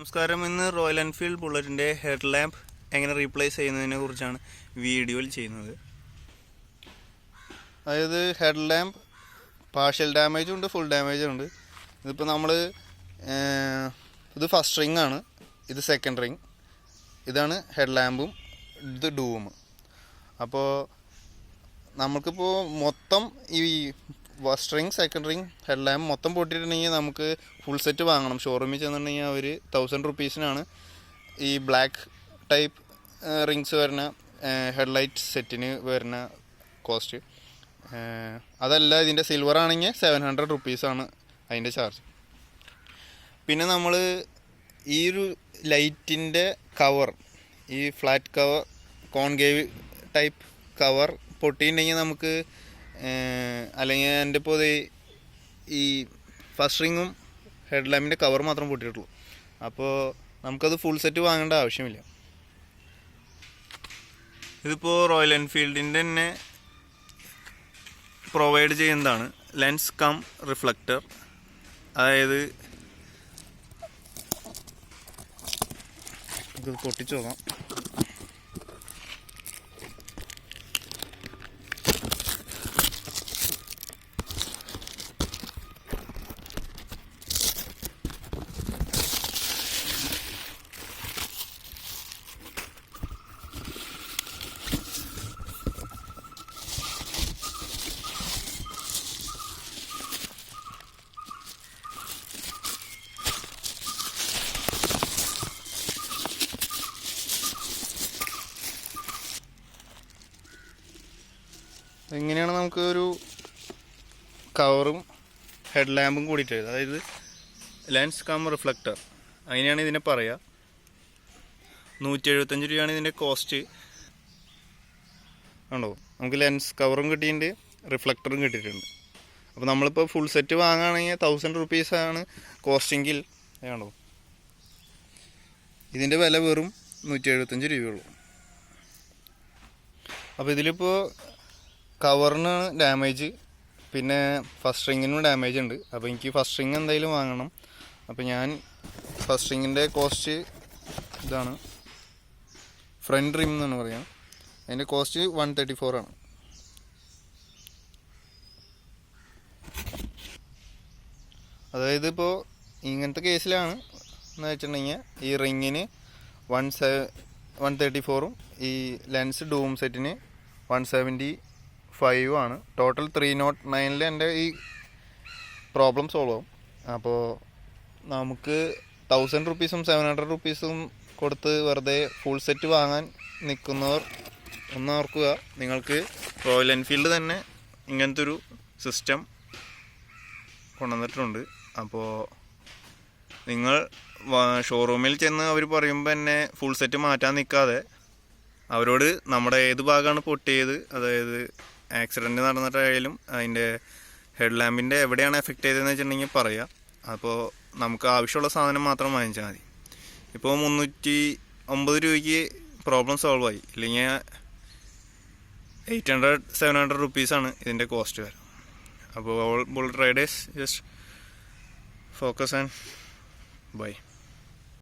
നമസ്കാരം. ഇന്ന് royal Enfield ബുള്ളറ്റിൻ്റെ head lamp എങ്ങനെ റീപ്ലേസ് ചെയ്യുന്നതിനെ കുറിച്ചാണ് വീഡിയോയിൽ ചെയ്യുന്നത്. അതായത് ഹെഡ് ലാമ്പ് പാർഷ്യൽ ഡാമേജും ഉണ്ട്, ഫുൾ ഡാമേജും ഉണ്ട്. ഇതിപ്പോൾ നമ്മൾ ഇത് ഫസ്റ്റ് റിംഗ് ആണ്, ഇത് സെക്കൻഡ് റിംഗ്, ഇതാണ് ഹെഡ് ലാമ്പും, ഇത് ഡൂം. അപ്പോൾ നമുക്കിപ്പോൾ മൊത്തം ഈ first ring second ring head lamp മൊത്തം പൊട്ടിയിട്ടുണ്ടെങ്കിൽ നമുക്ക് ഫുൾ സെറ്റ് വാങ്ങണം. ഷോറൂമിൽ ചെന്നിട്ടുണ്ടെങ്കിൽ അവർ 1000 റുപ്പീസിനാണ് ഈ ബ്ലാക്ക് ടൈപ്പ് റിങ്സ് വരുന്ന ഹെഡ്ലൈറ്റ് സെറ്റിന് വരുന്ന കോസ്റ്റ്. അതല്ല ഇതിൻ്റെ സിൽവർ ആണെങ്കിൽ 700 റുപ്പീസാണ് അതിൻ്റെ ചാർജ്. പിന്നെ നമ്മൾ ഈ ഒരു ലൈറ്റിൻ്റെ കവർ, ഈ flat cover concave type cover പൊട്ടിയിട്ടുണ്ടെങ്കിൽ നമുക്ക് അല്ലെങ്കിൽ എൻ്റെ ഇപ്പോൾ ഈ ഫസ്റ്റ് റിങ്ങും ഹെഡ് ലാമ്പിൻ്റെ കവർ മാത്രം പൊട്ടിയിട്ടുള്ളൂ. അപ്പോൾ നമുക്കത് ഫുൾ സെറ്റ് വാങ്ങേണ്ട ആവശ്യമില്ല. ഇതിപ്പോൾ റോയൽ എൻഫീൽഡിൻ്റെ തന്നെ പ്രൊവൈഡ് ചെയ്യുന്നതാണ് ലെൻസ് കം റിഫ്ലക്ടർ. അതായത് ഇത് പൊട്ടിച്ചു നോക്കാം. ഇങ്ങനെയാണ് നമുക്ക് ഒരു കവറും ഹെഡ് ലാമ്പും കൂടിയിട്ട്, അതായത് ലെൻസ് കം റിഫ്ലക്ടർ അങ്ങനെയാണ് ഇതിനെ പറയുക. 175 രൂപയാണ് ഇതിൻ്റെ കോസ്റ്റ്. ഉണ്ടോ, നമുക്ക് ലെൻസ് കവറും കിട്ടിയിട്ടുണ്ട്, റിഫ്ലക്ടറും കിട്ടിയിട്ടുണ്ട്. അപ്പോൾ നമ്മളിപ്പോൾ ഫുൾ സെറ്റ് വാങ്ങുകയാണെങ്കിൽ 1000 റുപ്പീസാണ് കോസ്റ്റെങ്കിൽ, ആണോ ഇതിൻ്റെ വില വെറും 175 രൂപയുള്ളൂ. അപ്പോൾ ഇതിലിപ്പോൾ കവറിന് ഡാമേജ്, പിന്നെ ഫസ്റ്റ് റിങ്ങിനും ഡാമേജ് ഉണ്ട്. അപ്പോൾ എനിക്ക് ഫസ്റ്റ് റിങ് എന്തായാലും വാങ്ങണം. അപ്പോൾ ഞാൻ ഫസ്റ്റ് റിങ്ങിൻ്റെ കോസ്റ്റ് ഇതാണ്, ഫ്രണ്ട് റിം എന്നാണ് പറയുക. അതിൻ്റെ കോസ്റ്റ് 134 ആണ്. അതായത് ഇപ്പോൾ ഇങ്ങനത്തെ കേസിലാണ് എന്ന് വെച്ചിട്ടുണ്ടെങ്കിൽ ഈ റിങ്ങിന് 134ഉം ഈ ലെൻസ് ഡൂം സെറ്റിന് 175 ആണ്. ടോട്ടൽ 309 എൻ്റെ ഈ പ്രോബ്ലം സോൾവ് ആവും. അപ്പോൾ നമുക്ക് 1000 റുപ്പീസും 700 റുപ്പീസും കൊടുത്ത് വെറുതെ ഫുൾ സെറ്റ് വാങ്ങാൻ നിൽക്കുന്നവർ ഒന്ന് ഓർക്കുക, നിങ്ങൾക്ക് റോയൽ എൻഫീൽഡ് തന്നെ ഇങ്ങനത്തെ ഒരു സിസ്റ്റം കൊണ്ടുവന്നിട്ടുണ്ട്. അപ്പോൾ നിങ്ങൾ ഷോറൂമിൽ ചെന്ന് അവർ പറയുമ്പോൾ തന്നെ ഫുൾ സെറ്റ് മാറ്റാൻ നിൽക്കാതെ അവരോട് നമ്മുടെ ഏത് ഭാഗമാണ് പൊട്ടിയത്, അതായത് ആക്സിഡൻറ്റ് നടന്നിട്ടായാലും അതിൻ്റെ ഹെഡ് ലാമ്പിൻ്റെ എവിടെയാണ് എഫക്റ്റ് ചെയ്തതെന്ന് വെച്ചിട്ടുണ്ടെങ്കിൽ പറയുക. അപ്പോൾ നമുക്ക് ആവശ്യമുള്ള സാധനം മാത്രം വാങ്ങിച്ചാൽ മതി. ഇപ്പോൾ 309 രൂപയ്ക്ക് പ്രോബ്ലം സോൾവ് ആയി. ഇല്ലെങ്കിൽ 800-700 റുപ്പീസാണ് ഇതിൻ്റെ കോസ്റ്റ് വരെ. അപ്പോൾ all bullet riders just focus and by.